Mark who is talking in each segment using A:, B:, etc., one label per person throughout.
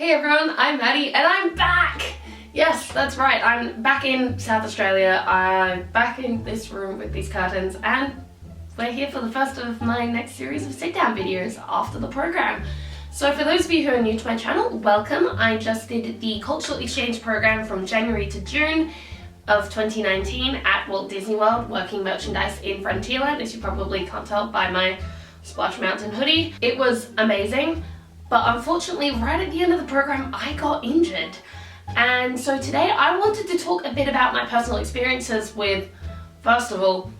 A: Hey everyone, I'm Maddie and I'm back! Yes, that's right, I'm back in South Australia. I'm back in this room with these curtains and we're here for the first of my next series of sit-down videos after the program. So for those of you who are new to my channel, welcome. I just did the Cultural Exchange program from January to June of 2019 at Walt Disney World, working merchandise in Frontierland, as you probably can't tell by my Splash Mountain hoodie. It was amazing. But unfortunately, right at the end of the program, I got injured. And so today I wanted to talk a bit about my personal experiences with, first of all,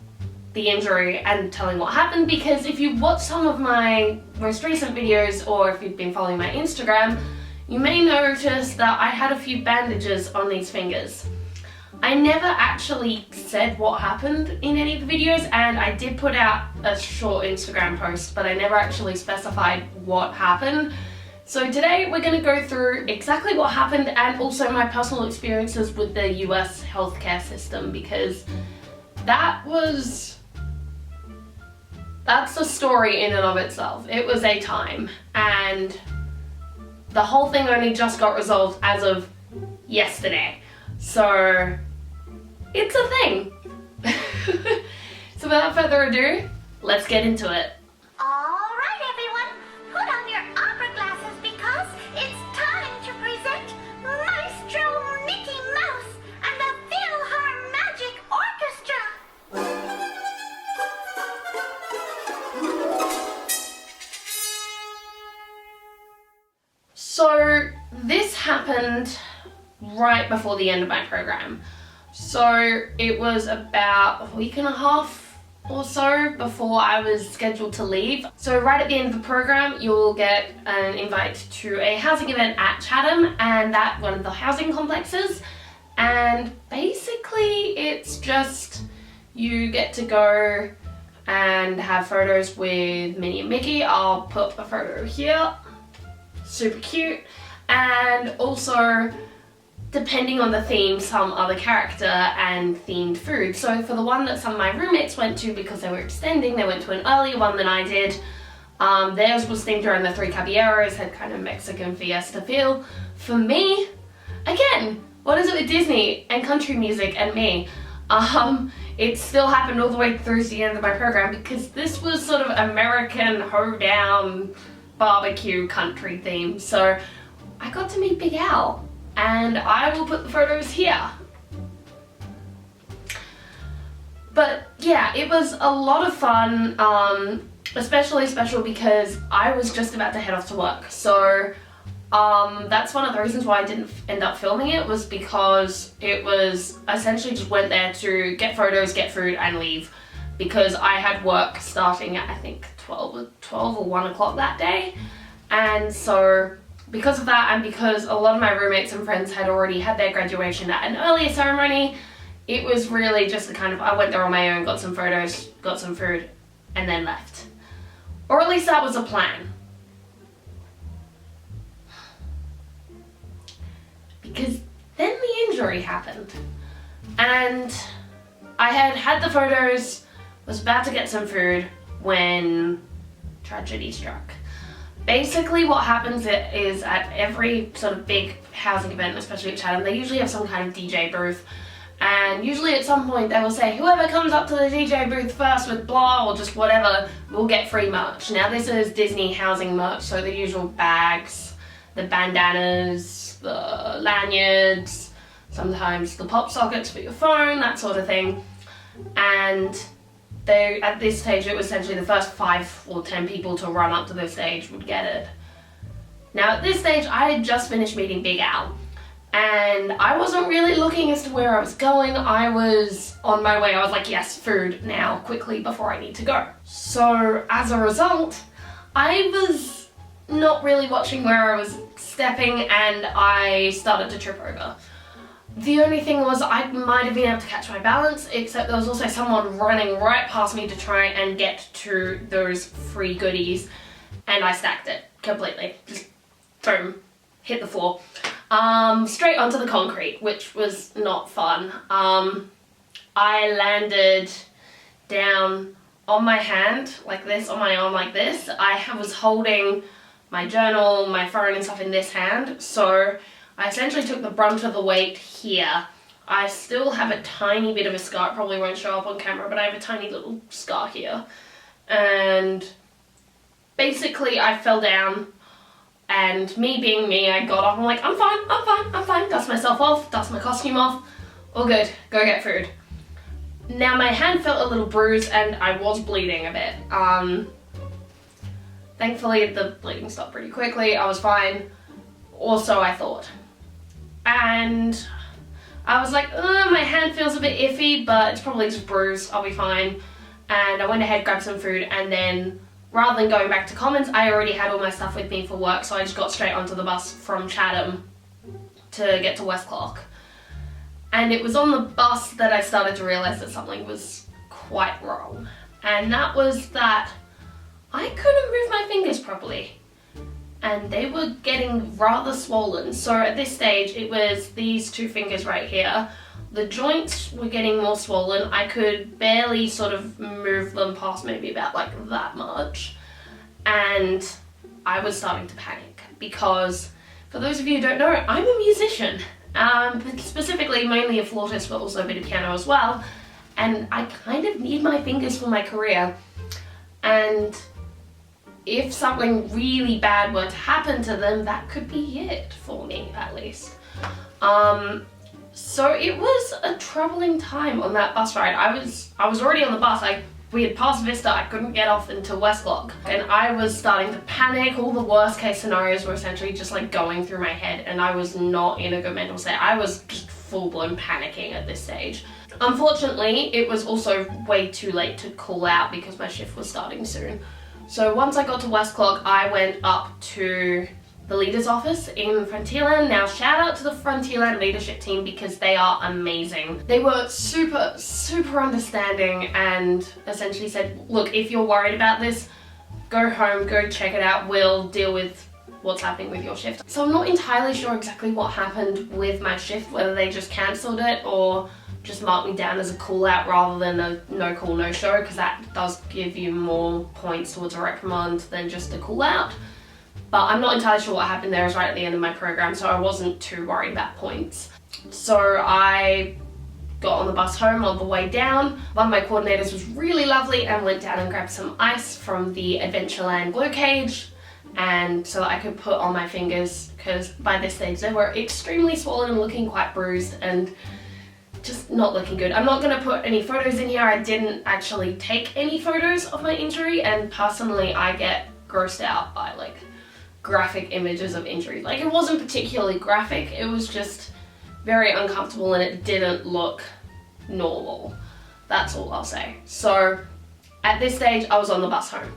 A: the injury and telling what happened, because if you watch some of my most recent videos or if you've been following my Instagram, you may notice that I had a few bandages on these fingers. I never actually said what happened in any of the videos, and I did put out a short Instagram post, but I never actually specified what happened. So today we're going to go through exactly what happened and also my personal experiences with the US healthcare system, because that's a story in and of itself. It was a time, and the whole thing only just got resolved as of yesterday. So it's a thing. So without further ado, let's get into it.
B: Alright everyone, put on your opera glasses because it's time to present Maestro Mickey Mouse and the Philharmagic Orchestra.
A: So this happened right before the end of my program. So it was about a week and a half or so before I was scheduled to leave. So right at the end of the program, you'll get an invite to a housing event at Chatham, and at one of the housing complexes. And basically it's just, you get to go and have photos with Minnie and Mickey. I'll put a photo here, super cute. And also, depending on the theme, some other character and themed food. So for the one that some of my roommates went to, because they were extending, they went to an earlier one than I did. Theirs was themed around the Three Caballeros, had kind of Mexican fiesta feel. For me, again, what is it with Disney and country music and me? It still happened all the way through to the end of my program, because this was sort of American hoedown barbecue country theme. So I got to meet Big Al. And I will put the photos here. But yeah, it was a lot of fun, especially special because I was just about to head off to work. So that's one of the reasons why I didn't end up filming it, was because it was essentially just went there to get photos, get food and leave, because I had work starting at I think 12 or 1 o'clock that day. And so because of that, and because a lot of my roommates and friends had already had their graduation at an earlier ceremony, it was really just a kind of, I went there on my own, got some photos, got some food, and then left. Or at least that was a plan. Because then the injury happened. And I had had the photos, was about to get some food, when tragedy struck. Basically what happens is at every sort of big housing event, especially at Chatham, they usually have some kind of DJ booth, and usually at some point they will say, whoever comes up to the DJ booth first with blah or just whatever will get free merch. Now this is Disney housing merch, so the usual bags, the bandanas, the lanyards, sometimes the pop sockets for your phone, that sort of thing. And at this stage, it was essentially the first 5 or 10 people to run up to the stage would get it. Now at this stage, I had just finished meeting Big Al, and I wasn't really looking as to where I was going. I was on my way. I was like, yes, food now, quickly, before I need to go. So as a result, I was not really watching where I was stepping, and I started to trip over. The only thing was, I might have been able to catch my balance, except there was also someone running right past me to try and get to those free goodies, and I stacked it completely. Just boom, hit the floor. Straight onto the concrete, which was not fun. I landed down on my hand like this, on my arm like this. I was holding my journal, my phone and stuff in this hand. So I essentially took the brunt of the weight here. I still have a tiny bit of a scar. It probably won't show up on camera, but I have a tiny little scar here. And basically I fell down, and me being me, I got up. I'm like, I'm fine. Dust myself off, dust my costume off. All good, go get food. Now my hand felt a little bruised and I was bleeding a bit. Thankfully the bleeding stopped pretty quickly. I was fine. Or so I thought. And I was like, my hand feels a bit iffy, but it's probably just bruised, I'll be fine. And I went ahead, grabbed some food, and then rather than going back to Commons, I already had all my stuff with me for work, so I just got straight onto the bus from Chatham to get to West Clock. And it was on the bus that I started to realise that something was quite wrong. And that was that I couldn't move my fingers properly. And they were getting rather swollen. So at this stage, it was these two fingers right here. The joints were getting more swollen. I could barely sort of move them past maybe about like that much. And I was starting to panic because, for those of you who don't know, I'm a musician. Specifically, mainly a flautist, but also a bit of piano as well. And I kind of need my fingers for my career. And if something really bad were to happen to them, that could be it for me, at least. So it was a troubling time on that bus ride. I was already on the bus. We had passed Vista. I couldn't get off until West Clock, and I was starting to panic. All the worst case scenarios were essentially just like going through my head, and I was not in a good mental state. I was just full-blown panicking at this stage. Unfortunately, it was also way too late to call out because my shift was starting soon. So once I got to West Clock, I went up to the leader's office in Frontierland. Now shout out to the Frontierland leadership team because they are amazing. They were super understanding and essentially said, look, if you're worried about this, go home, go check it out, we'll deal with what's happening with your shift. So I'm not entirely sure exactly what happened with my shift, whether they just cancelled it or just marked me down as a call out rather than a no call, no show, because that does give you more points towards a reprimand than just a call out. But I'm not entirely sure what happened there. It was right at the end of my program, so I wasn't too worried about points. So I got on the bus home. On the way down, one of my coordinators was really lovely and went down and grabbed some ice from the Adventureland glow cage, and so that I could put on my fingers, because by this stage they were extremely swollen and looking quite bruised and just not looking good. I'm not going to put any photos in here. I didn't actually take any photos of my injury, and personally I get grossed out by like graphic images of injuries. Like, it wasn't particularly graphic, it was just very uncomfortable and it didn't look normal. That's all I'll say. So at this stage I was on the bus home.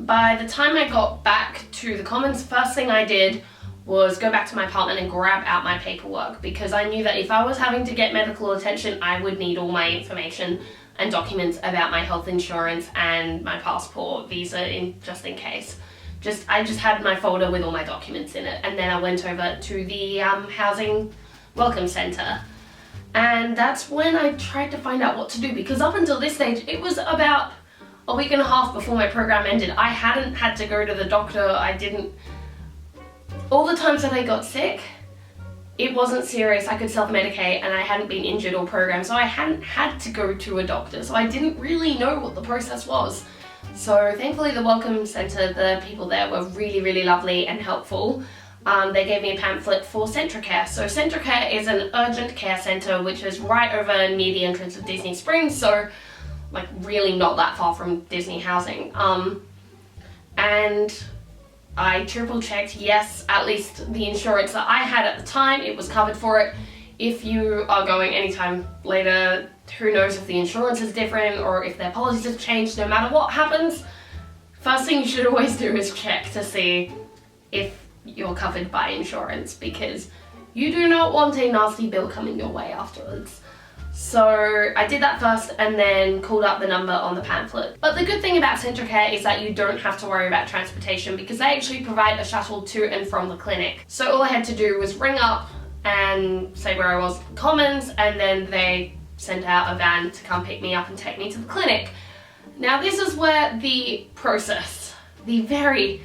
A: By the time I got back to the Commons, first thing I did was go back to my apartment and grab out my paperwork, because I knew that if I was having to get medical attention, I would need all my information and documents about my health insurance and my passport, visa, just in case. I just had my folder with all my documents in it, and then I went over to the housing welcome centre. And that's when I tried to find out what to do, because up until this stage, it was about a week and a half before my program ended. I hadn't had to go to the doctor. All the times that I got sick, it wasn't serious. I could self-medicate and I hadn't been injured or programmed, so I hadn't had to go to a doctor. So I didn't really know what the process was. So thankfully the Welcome Centre, the people there were really lovely and helpful. They gave me a pamphlet for Centracare. So Centracare is an urgent care centre which is right over near the entrance of Disney Springs, so like really not that far from Disney housing. And I triple checked, yes, at least the insurance that I had at the time, it was covered for it. If you are going anytime later, who knows if the insurance is different or if their policies have changed. No matter what happens, first thing you should always do is check to see if you're covered by insurance, because you do not want a nasty bill coming your way afterwards. So I did that first and then called up the number on the pamphlet. But the good thing about Centracare is that you don't have to worry about transportation, because they actually provide a shuttle to and from the clinic. So all I had to do was ring up and say where I was at the Commons, and then they sent out a van to come pick me up and take me to the clinic. Now this is where the process, the very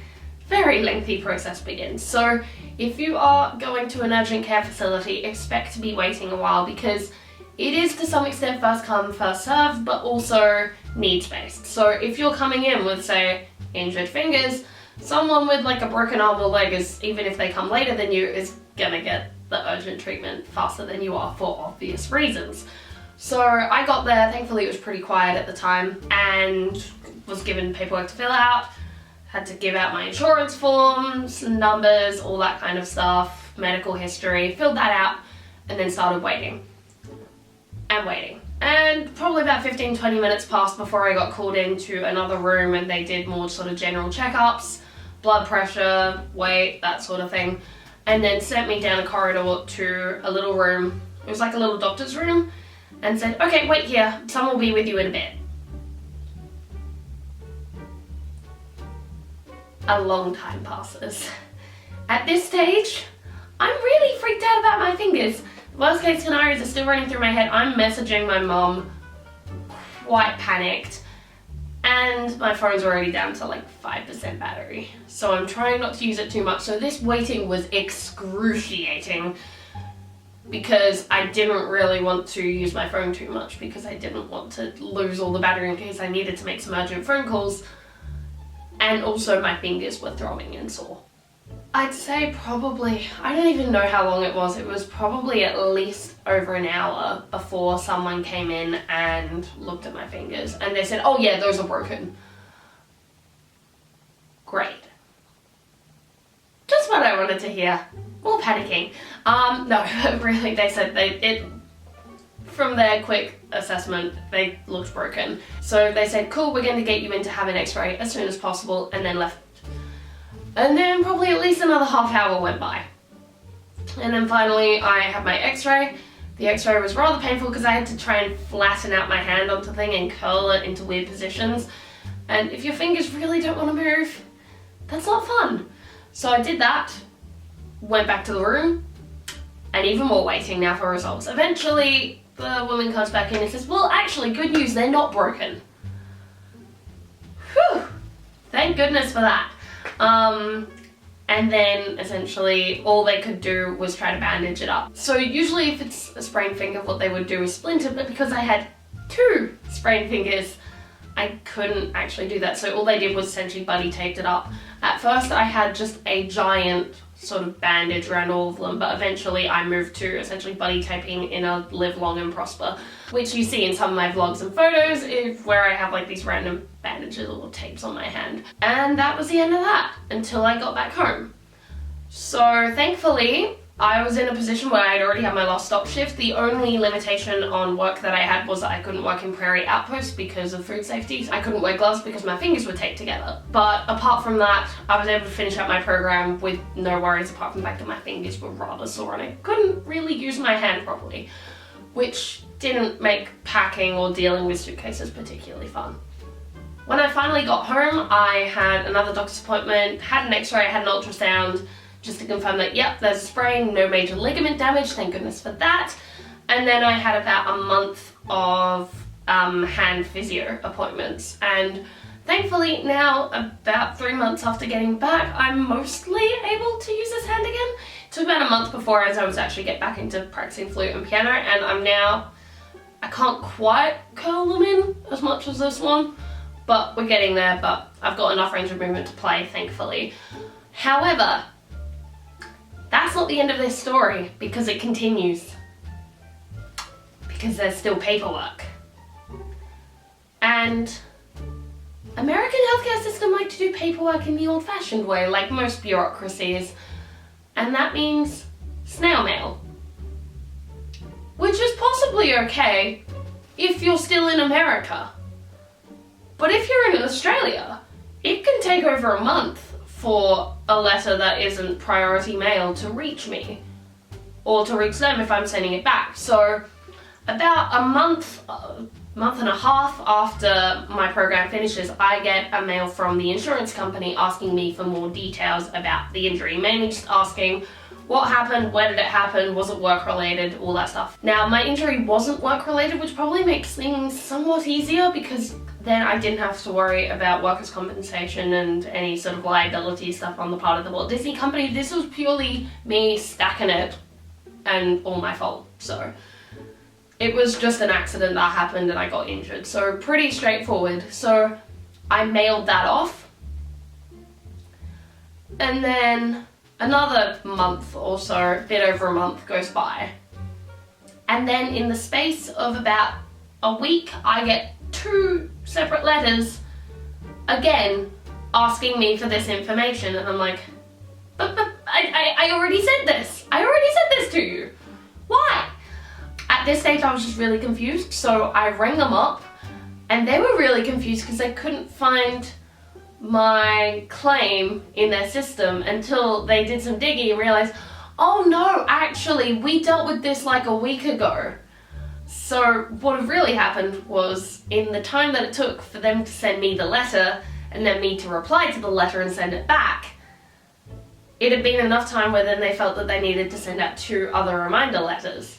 A: very lengthy process begins. So if you are going to an urgent care facility, expect to be waiting a while because it is to some extent first come, first served, but also needs based. So if you're coming in with, say, injured fingers, someone with like a broken arm or leg, is, even if they come later than you, is gonna get the urgent treatment faster than you are for obvious reasons. So I got there, thankfully it was pretty quiet at the time, and was given paperwork to fill out, had to give out my insurance forms, numbers, all that kind of stuff, medical history, filled that out, and then started waiting. And waiting. And probably about 15-20 minutes passed before I got called into another room and they did more sort of general checkups, blood pressure, weight, that sort of thing, and then sent me down a corridor to a little room. It was like a little doctor's room, and said, okay, wait here, someone will be with you in a bit. A long time passes. At this stage, I'm really freaked out about my fingers. Worst case scenarios are still running through my head. I'm messaging my mom, quite panicked, and my phone's already down to like 5% battery. So I'm trying not to use it too much. So this waiting was excruciating because I didn't really want to use my phone too much because I didn't want to lose all the battery in case I needed to make some urgent phone calls. And also my fingers were throbbing and sore. I'd say probably, I don't even know how long it was probably at least over an hour before someone came in and looked at my fingers and they said, oh yeah, those are broken. Great. Just what I wanted to hear. More panicking. No, really, they said from their quick assessment, they looked broken. So they said, cool, we're going to get you in to have an x-ray as soon as possible, and then left. And then probably at least another half hour went by. And then finally I had my x-ray. The x-ray was rather painful because I had to try and flatten out my hand onto the thing and curl it into weird positions. And if your fingers really don't want to move, that's not fun. So I did that, went back to the room, and even more waiting now for results. Eventually, the woman comes back in and says, well, actually, good news, they're not broken. Whew, thank goodness for that. And then essentially all they could do was try to bandage it up. So usually if it's a sprained finger, what they would do is splint it, but because I had 2 sprained fingers, I couldn't actually do that. So all they did was essentially buddy taped it up. At first I had just a giant sort of bandage around all of them, but eventually I moved to essentially buddy taping in a live long and prosper, which you see in some of my vlogs and photos where I have like these random bandages or tapes on my hand. And that was the end of that until I got back home. So thankfully I was in a position where I'd already had my last stop shift. The only limitation on work that I had was that I couldn't work in Prairie Outpost because of food safety. I couldn't wear gloves because my fingers were taped together. But apart from that, I was able to finish out my program with no worries, apart from the fact that my fingers were rather sore and I couldn't really use my hand properly, which didn't make packing or dealing with suitcases particularly fun. When I finally got home, I had another doctor's appointment, had an x-ray, had an ultrasound, just to confirm that, yep, there's a sprain, no major ligament damage, thank goodness for that. And then I had about a month of hand physio appointments. And thankfully now, about 3 months after getting back, I'm mostly able to use this hand again. It took about a month before as I was actually get back into practicing flute and piano, and I'm now, I can't quite curl them in as much as this one, but we're getting there, but I've got enough range of movement to play, thankfully. However, that's not the end of this story, because it continues. Because there's still paperwork. And American healthcare system like to do paperwork in the old-fashioned way, like most bureaucracies. And that means snail mail. Which is possibly okay if you're still in America. But if you're in Australia, it can take over a month for a letter that isn't priority mail to reach me, or to reach them if I'm sending it back. So about a month and a half after my program finishes, I get a mail from the insurance company asking me for more details about the injury, mainly just asking what happened, where did it happen, was it work related, all that stuff. Now my injury wasn't work related, which probably makes things somewhat easier because then I didn't have to worry about workers' compensation and any sort of liability stuff on the part of the Walt Disney Company. This was purely me stacking it and all my fault. So it was just an accident that happened and I got injured. So pretty straightforward. So I mailed that off. And then another month or so, a bit over a month goes by. And then in the space of about a week, I get 2 separate letters, again, asking me for this information. And I'm like, but I already said this. I already said this to you. Why? At this stage, I was just really confused. So I rang them up and they were really confused because they couldn't find my claim in their system until they did some digging and realized, oh no, actually, we dealt with this like a week ago. So what had really happened was, in the time that it took for them to send me the letter and then me to reply to the letter and send it back, it had been enough time where then they felt that they needed to send out 2 other reminder letters.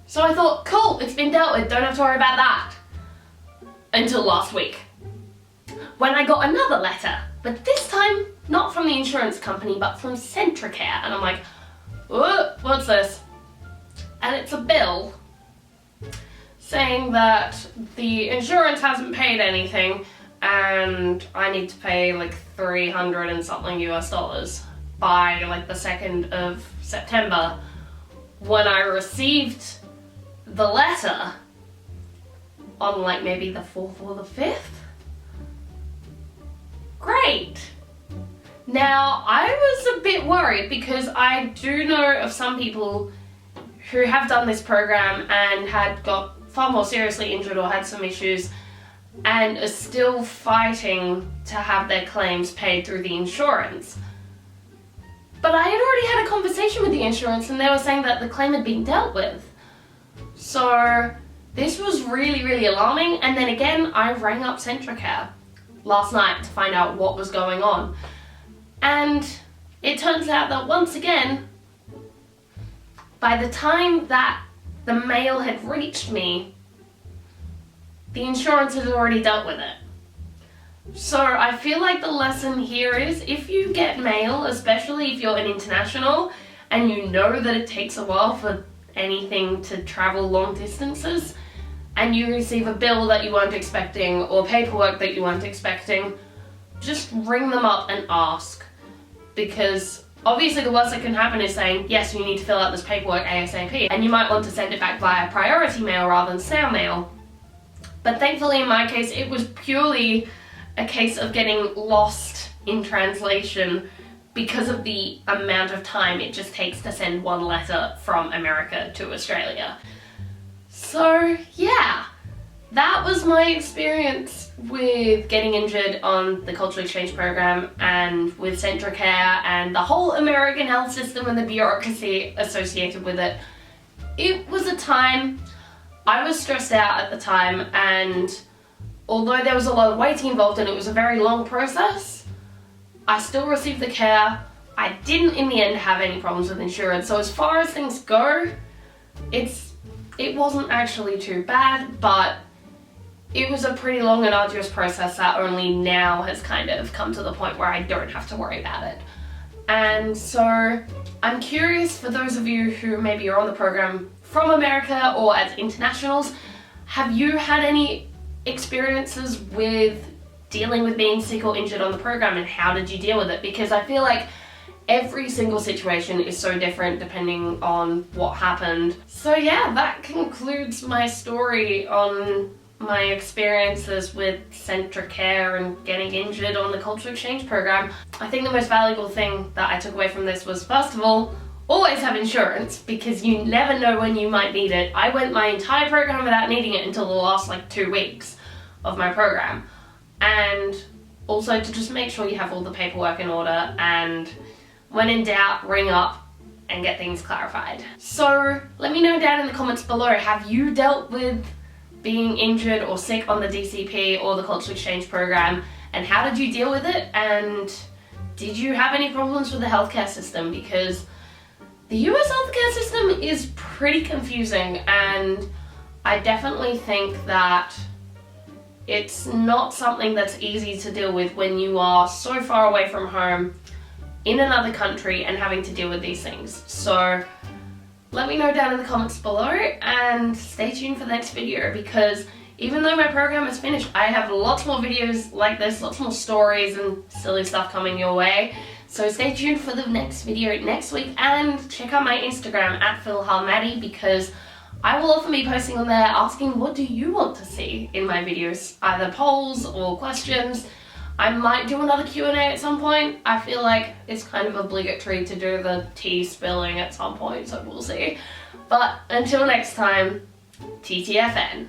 A: So I thought, cool, it's been dealt with, don't have to worry about that. Until last week, when I got another letter, but this time not from the insurance company, but from Centricare. And I'm like, what's this? And it's a bill saying that the insurance hasn't paid anything and I need to pay like $300 and something US by like the 2nd of September, when I received the letter on like maybe the 4th or the 5th. Great. Now, I was a bit worried because I do know of some people who have done this program and had got far more seriously injured or had some issues and are still fighting to have their claims paid through the insurance. But I had already had a conversation with the insurance and they were saying that the claim had been dealt with. So this was really, really alarming. And then again, I rang up Centricare last night to find out what was going on. And it turns out that once again, by the time that the mail had reached me, the insurance had already dealt with it. So I feel like the lesson here is, if you get mail, especially if you're an international and you know that it takes a while for anything to travel long distances, and you receive a bill that you weren't expecting or paperwork that you weren't expecting, just ring them up and ask. Because obviously the worst that can happen is saying, yes, you need to fill out this paperwork ASAP, and you might want to send it back via priority mail rather than snail mail. But thankfully in my case, it was purely a case of getting lost in translation because of the amount of time it just takes to send one letter from America to Australia. So yeah, that was my experience with getting injured on the cultural exchange program and with Centricare and the whole American health system and the bureaucracy associated with it. It was a time, I was stressed out at the time, and although there was a lot of waiting involved and it was a very long process, I still received the care. I didn't in the end have any problems with insurance. So as far as things go, it wasn't actually too bad, but it was a pretty long and arduous process that only now has kind of come to the point where I don't have to worry about it. And so I'm curious, for those of you who maybe are on the program from America or as internationals, have you had any experiences with dealing with being sick or injured on the program, and how did you deal with it? Because I feel like every single situation is so different depending on what happened. So yeah, that concludes my story on my experiences with Centricare and getting injured on the cultural exchange program. I think the most valuable thing that I took away from this was, first of all, always have insurance, because you never know when you might need it. I went my entire program without needing it until the last like 2 weeks of my program. And also to just make sure you have all the paperwork in order, and when in doubt, ring up and get things clarified. So let me know down in the comments below, have you dealt with being injured or sick on the DCEP or the cultural exchange program, and how did you deal with it? And did you have any problems with the healthcare system? Because the US healthcare system is pretty confusing, and I definitely think that It's not something that's easy to deal with when you are so far away from home in another country and having to deal with these things. So let me know down in the comments below and stay tuned for the next video, because even though my program is finished, I have lots more videos like this, lots more stories and silly stuff coming your way. So stay tuned for the next video next week, and check out my Instagram at philharmaddie, because I will often be posting on there asking what do you want to see in my videos, either polls or questions. I might do another Q&A at some point. I feel like it's kind of obligatory to do the tea spilling at some point, so we'll see. But until next time, TTFN.